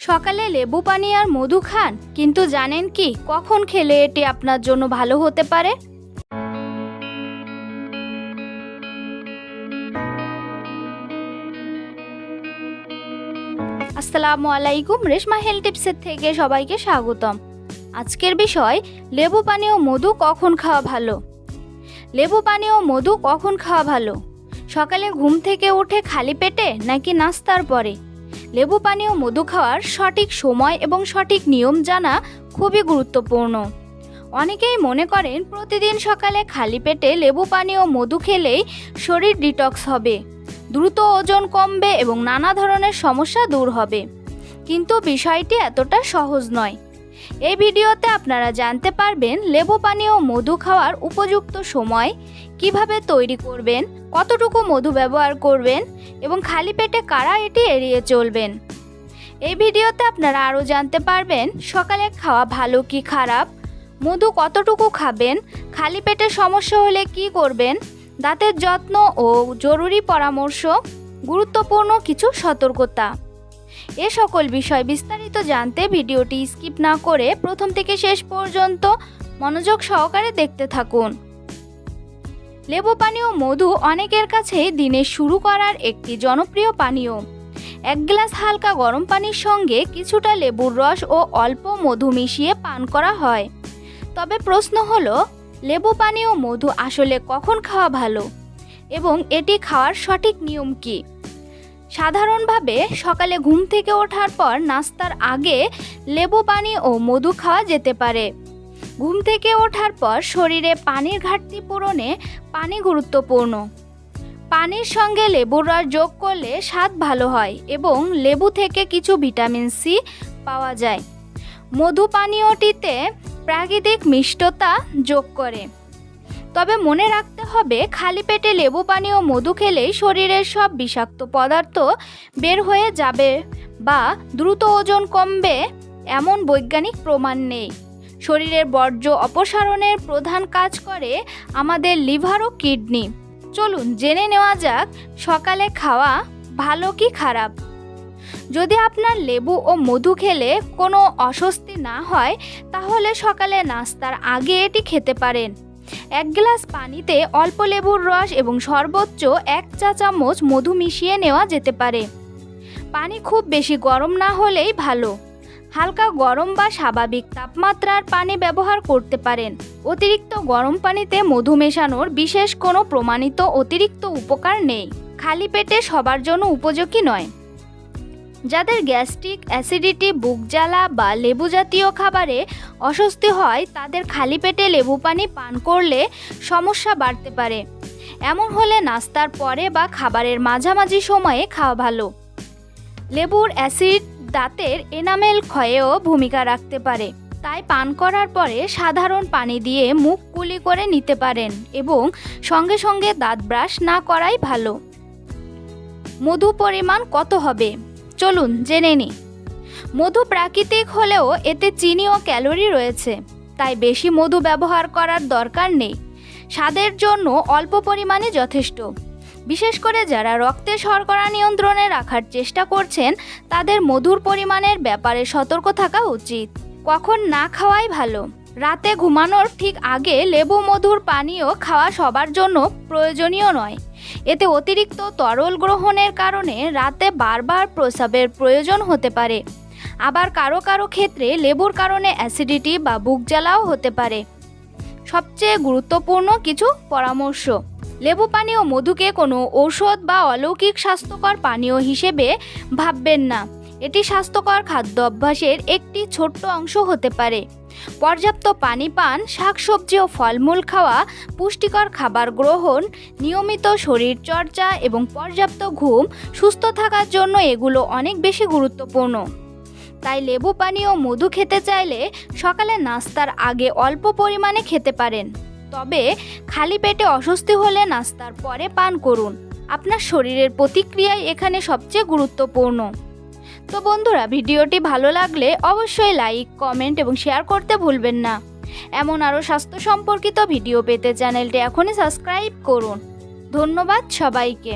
সকালে লেবু পানি আর মধু খান, কিন্তু জানেন কি কখন খেলে এটি আপনার জন্য ভালো হতে পারে? আসসালামু আলাইকুম, রেশমা হেলথ টিপসের থেকে সবাইকে স্বাগতম। আজকের বিষয় লেবু পানি ও মধু কখন খাওয়া ভালো। লেবু পানি ও মধু কখন খাওয়া ভালো? সকালে ঘুম থেকে উঠে খালি পেটে নাকি নাস্তার পরে? লেবু পানি ও মধু খাওয়ার সঠিক সময় এবং সঠিক নিয়ম জানা খুবই গুরুত্বপূর্ণ। অনেকেই মনে করেন প্রতিদিন সকালে খালি পেটে লেবু পানি ও মধু খেলেই শরীর ডিটক্স হবে, দ্রুত ওজন কমবে এবং নানা ধরনের সমস্যা দূর হবে। কিন্তু বিষয়টি এতটা সহজ নয়। এই ভিডিওতে আপনারা জানতে পারবেন লেবু পানি ও মধু খাওয়ার উপযুক্ত সময়, কিভাবে তৈরি করবেন, কতটুকু মধু ব্যবহার করবেন এবং খালি পেটে কারা এটি এড়িয়ে চলবেন। এই ভিডিওতে আপনারা আরও জানতে পারবেন সকালে খাওয়া ভালো কি খারাপ, মধু কতটুকু খাবেন, খালি পেটে সমস্যা হলে কি করবেন, দাঁতের যত্ন ও জরুরি পরামর্শ, গুরুত্বপূর্ণ কিছু সতর্কতা। এ সকল বিষয় বিস্তারিত জানতে ভিডিওটি স্কিপ না করে প্রথম থেকে শেষ পর্যন্ত মনোযোগ সহকারে দেখতে থাকুন। লেবু পানি ও মধু অনেকের কাছে দিনের শুরু করার একটি জনপ্রিয় পানীয়। এক গ্লাস হালকা গরম পানির সঙ্গে কিছুটা লেবুর রস ও অল্প মধু মিশিয়ে পান করা হয়। তবে প্রশ্ন হলো, লেবু পানি ও মধু আসলে কখন খাওয়া ভালো এবং এটি খাওয়ার সঠিক নিয়ম কী? সাধারণভাবে সকালে ঘুম থেকে ওঠার পর নাস্তার আগে লেবু পানি ও মধু খাওয়া যেতে পারে। ঘুম থেকে ওঠার পর শরীরে পানির ঘাটতি পূরণে পানি গুরুত্বপূর্ণ। পানির সঙ্গে লেবুর রস যোগ করলে স্বাদ ভালো হয় এবং লেবু থেকে কিছু ভিটামিন সি পাওয়া যায়। মধু পানীয়টিতে প্রাকৃতিক মিষ্টতা যোগ করে। তবে মনে রাখতে হবে, খালি পেটে লেবু পানি ও মধু খেলেই শরীরের সব বিষাক্ত পদার্থ বের হয়ে যাবে বা দ্রুত ওজন কমবে এমন বৈজ্ঞানিক প্রমাণ নেই। শরীরের বর্জ্য অপসারণের প্রধান কাজ করে আমাদের লিভার ও কিডনি। চলুন জেনে নেওয়া যাক সকালে খাওয়া ভালো কি খারাপ। যদি আপনার লেবু ও মধু খেলে কোনো অস্বস্তি না হয়, তাহলে সকালে নাস্তার আগে এটি খেতে পারেন। এক গ্লাস পানিতে অল্প লেবুর রস এবং সর্বোচ্চ 1 চা চামচ মধু মিশিয়ে নেওয়া যেতে পারে। পানি খুব বেশি গরম না হলেই ভালো। হালকা গরম বা স্বাভাবিক তাপমাত্রার পানি ব্যবহার করতে পারেন। অতিরিক্ত গরম পানিতে মধু মেশানোর বিশেষ কোনো প্রমাণিত অতিরিক্ত উপকার নেই। খালি পেটে সবার জন্য উপযোগী নয়। যাদের গ্যাস্ট্রিক, অ্যাসিডিটি, বুক জ্বালা বা লেবু জাতীয় খাবারে অস্বস্তি হয়, তাদের খালি পেটে লেবু পানি পান করলে সমস্যা বাড়তে পারে। এমন হলে নাস্তার পরে বা খাবারের মাঝামাঝি সময়ে খাওয়া ভালো। লেবুর অ্যাসিড দাঁতের এনামেল ক্ষয়েও ভূমিকা রাখতে পারে, তাই পান করার পরে সাধারণ পানি দিয়ে মুখ কুলি করে নিতে পারেন এবং সঙ্গে সঙ্গে দাঁত ব্রাশ না করাই ভালো। মধু পরিমাণ কত হবে চলুন জেনে নিই। মধু প্রাকৃতিক হলেও এতে চিনি ও ক্যালোরি রয়েছে, তাই বেশি মধু ব্যবহার করার দরকার নেই। স্বাদের জন্য অল্প পরিমাণে যথেষ্ট। বিশেষ করে যারা রক্তে শর্করা নিয়ন্ত্রণে রাখার চেষ্টা করছেন, তাদের মধুর পরিমাণের ব্যাপারে সতর্ক থাকা উচিত। কখন না খাওয়াই ভালো? রাতে ঘুমানোর ঠিক আগে লেবু মধুর পানীয় খাওয়া সবার জন্য প্রয়োজনীয় নয়। এতে অতিরিক্ত তরল গ্রহণের কারণে রাতে বারবার প্রস্রাবের প্রয়োজন হতে পারে। আবার কারো কারো ক্ষেত্রে লেবুর কারণে অ্যাসিডিটি বা বুক জ্বালাও হতে পারে। সবচেয়ে গুরুত্বপূর্ণ কিছু পরামর্শ। লেবু পানি ও মধুকে কোনো ঔষধ বা অলৌকিক স্বাস্থ্যকর পানীয় হিসেবে ভাববেন না। এটি স্বাস্থ্যকর খাদ্য অভ্যাসের একটি ছোট্ট অংশ হতে পারে। পর্যাপ্ত পানি পান, শাকসবজি ও ফলমূল খাওয়া, পুষ্টিকর খাবার গ্রহণ, নিয়মিত শরীরচর্চা এবং পর্যাপ্ত ঘুম সুস্থ থাকার জন্য এগুলো অনেক বেশি গুরুত্বপূর্ণ। তাই লেবু পানি ও মধু খেতে চাইলে সকালে নাস্তার আগে অল্প পরিমাণে খেতে পারেন। তবে খালি পেটে অস্বস্তি হলে নাস্তার পরে পান করুন। আপনার শরীরের প্রতিক্রিয়াই এখানে সবচেয়ে গুরুত্বপূর্ণ। তো বন্ধুরা, ভিডিওটি ভালো লাগলে অবশ্যই লাইক, কমেন্ট এবং শেয়ার করতে ভুলবেন না। এমন আরও স্বাস্থ্য সম্পর্কিত ভিডিও পেতে চ্যানেলটি এখনই সাবস্ক্রাইব করুন। ধন্যবাদ সবাইকে।